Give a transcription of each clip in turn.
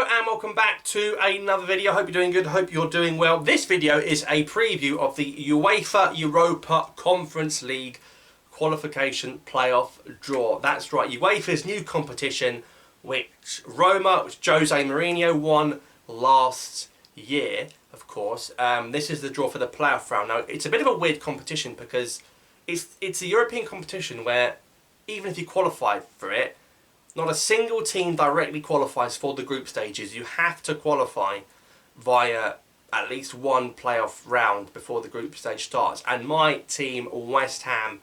Hello and welcome back to another video. Hope you're doing good, hope you're doing well. This video is a preview of the UEFA Europa Conference League qualification playoff draw. That's right, UEFA's new competition which Jose Mourinho won last year, of course. This is the draw for the playoff round. Now, it's a bit of a weird competition because it's a European competition where even if you qualified for it, not a single team directly qualifies for the group stages. You have to qualify via at least one playoff round before the group stage starts. And my team, West Ham,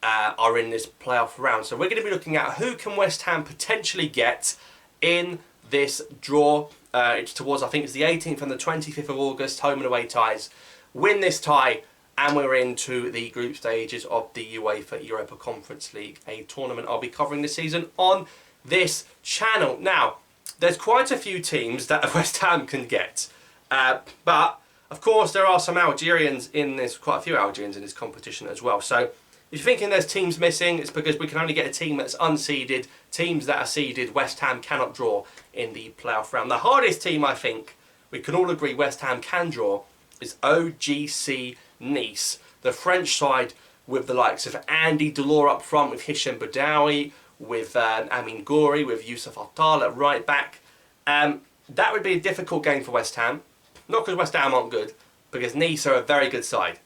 are in this playoff round. So we're going to be looking at who can West Ham potentially get in this draw. It's towards, I think it's the 18th and the 25th of August, home and away ties. Win this tie, and we're into the group stages of the UEFA Europa Conference League, a tournament I'll be covering this season on this channel. Now, there's quite a few teams that West Ham can get, but of course there are some Algerians in this, quite a few Algerians in this competition as well. So if you're thinking there's teams missing, it's because we can only get a team that's unseeded. Teams that are seeded, West Ham cannot draw in the playoff round. The hardest team, I think, we can all agree West Ham can draw, is OGC Nice, the French side with the likes of Andy Delors up front, with Hicham Boudaoui, with Amin Ghouri, with Youssef Attal at right back. That would be a difficult game for West Ham. Not because West Ham aren't good, because Nice are a very good side,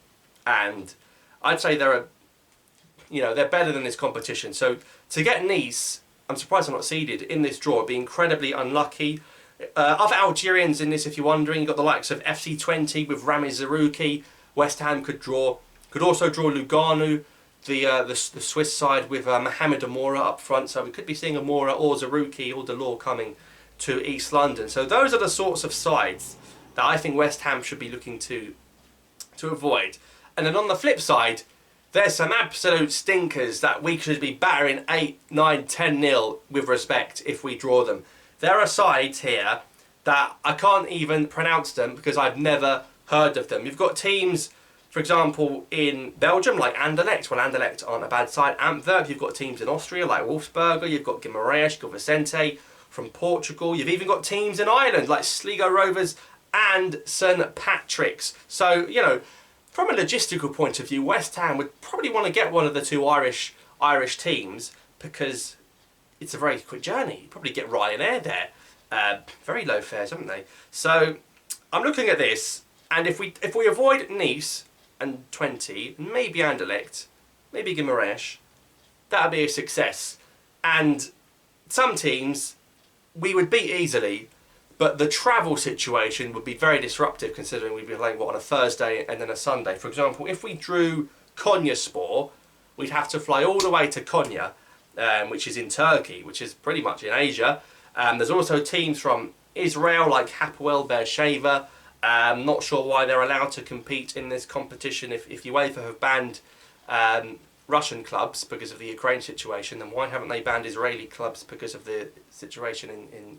and I'd say they're better than this competition. So to get Nice, I'm surprised they're not seeded in this draw. It'd be incredibly unlucky. Other Algerians in this, if you're wondering, you've got the likes of FC20 with Rami Zerouki. West Ham could draw. Could also draw Lugano, the Swiss side with Mohamed Amoura up front. So we could be seeing Amoura or Zerouki or Delors coming to East London. So those are the sorts of sides that I think West Ham should be looking to avoid. And then on the flip side, there's some absolute stinkers that we should be battering 8, 9, 10-0 with respect if we draw them. There are sides here that I can't even pronounce them because I've never heard of them. You've got teams, for example, in Belgium like Anderlecht. Well, Anderlecht aren't a bad side. Antwerp. You've got teams in Austria like Wolfsberger. You've got Guimarães, you've got Vicente from Portugal. You've even got teams in Ireland like Sligo Rovers and St Patrick's. So, you know, from a logistical point of view, West Ham would probably want to get one of the two Irish teams because it's a very quick journey. You probably get Ryanair there. Very low fares, haven't they? So I'm looking at this, and if we avoid Nice and 20, maybe Anderlecht, maybe Guimarães, that'd be a success. And some teams we would beat easily, but the travel situation would be very disruptive considering we'd be playing on a Thursday and then a Sunday. For example, if we drew Konyaspor, we'd have to fly all the way to Konya, which is in Turkey, which is pretty much in Asia. There's also teams from Israel like Hapoel Beersheva. Not sure why they're allowed to compete in this competition. If UEFA have banned Russian clubs because of the Ukraine situation, then why haven't they banned Israeli clubs because of the situation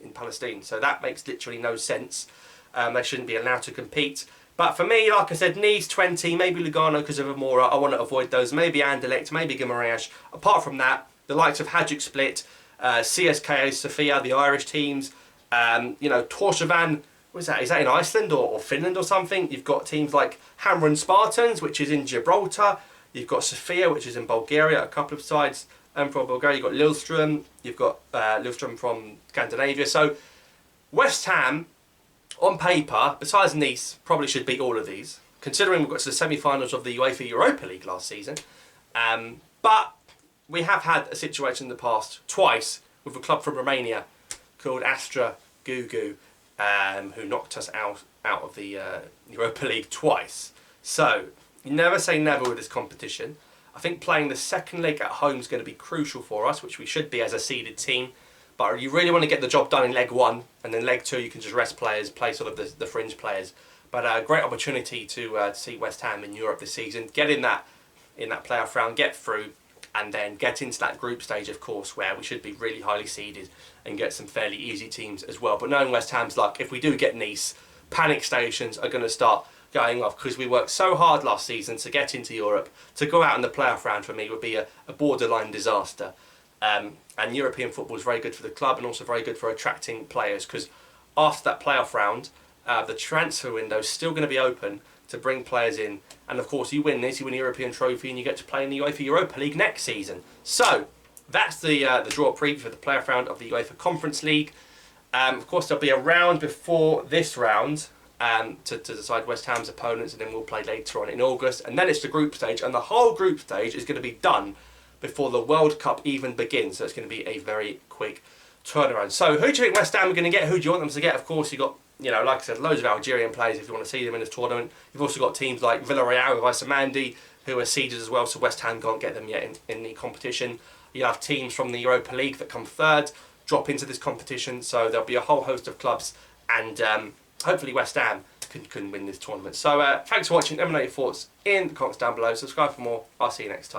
in Palestine? So that makes literally no sense. They shouldn't be allowed to compete. But for me, like I said, Nice, 20, maybe Lugano because of Amoura. I want to avoid those. Maybe Anderlecht, maybe Guimarães. Apart from that, the likes of Hajduk Split, CSKA Sofia, the Irish teams, Tórshavn, what is that? Is that in Iceland or Finland or something? You've got teams like Hamrun Spartans, which is in Gibraltar. You've got Sofia, which is in Bulgaria, a couple of sides. And from Bulgaria, you've got Lillestrøm. You've got Lillestrøm from Scandinavia. So West Ham, on paper, besides Nice, probably should beat all of these, considering we got to the semi-finals of the UEFA Europa League last season. But we have had a situation in the past, twice, with a club from Romania called Astra Gugu, who knocked us out of the Europa League twice. So you never say never with this competition. I think playing the second leg at home is going to be crucial for us, which we should be as a seeded team. But you really want to get the job done in leg one, and then leg two you can just rest players, play sort of the fringe players. But a great opportunity to see West Ham in Europe this season, get in that playoff round, get through, and then get into that group stage, of course, where we should be really highly seeded and get some fairly easy teams as well. But knowing West Ham's luck, if we do get Nice, panic stations are going to start going off because we worked so hard last season to get into Europe. To go out in the playoff round for me would be a borderline disaster. And European football is very good for the club and also very good for attracting players because after that playoff round, the transfer window is still going to be open to bring players in. And of course, you win this, you win a European trophy, and you get to play in the UEFA Europa League next season. So that's the draw preview for the playoff round of the UEFA Conference League. Of course, there'll be a round before this round to decide West Ham's opponents, and then we'll play later on in August. And then it's the group stage, and the whole group stage is going to be done before the World Cup even begins. So it's going to be a very quick turnaround. So who do you think West Ham are going to get? Who do you want them to get? Of course, you've got, you know, like I said, loads of Algerian players if you want to see them in this tournament. You've also got teams like Villarreal with Isamandi, who are seeded as well, so West Ham can't get them yet in the competition. You have teams from the Europa League that come third, drop into this competition, so there'll be a whole host of clubs, and hopefully West Ham can win this tournament. So thanks for watching. Let me know your thoughts in the comments down below. Subscribe for more. I'll see you next time.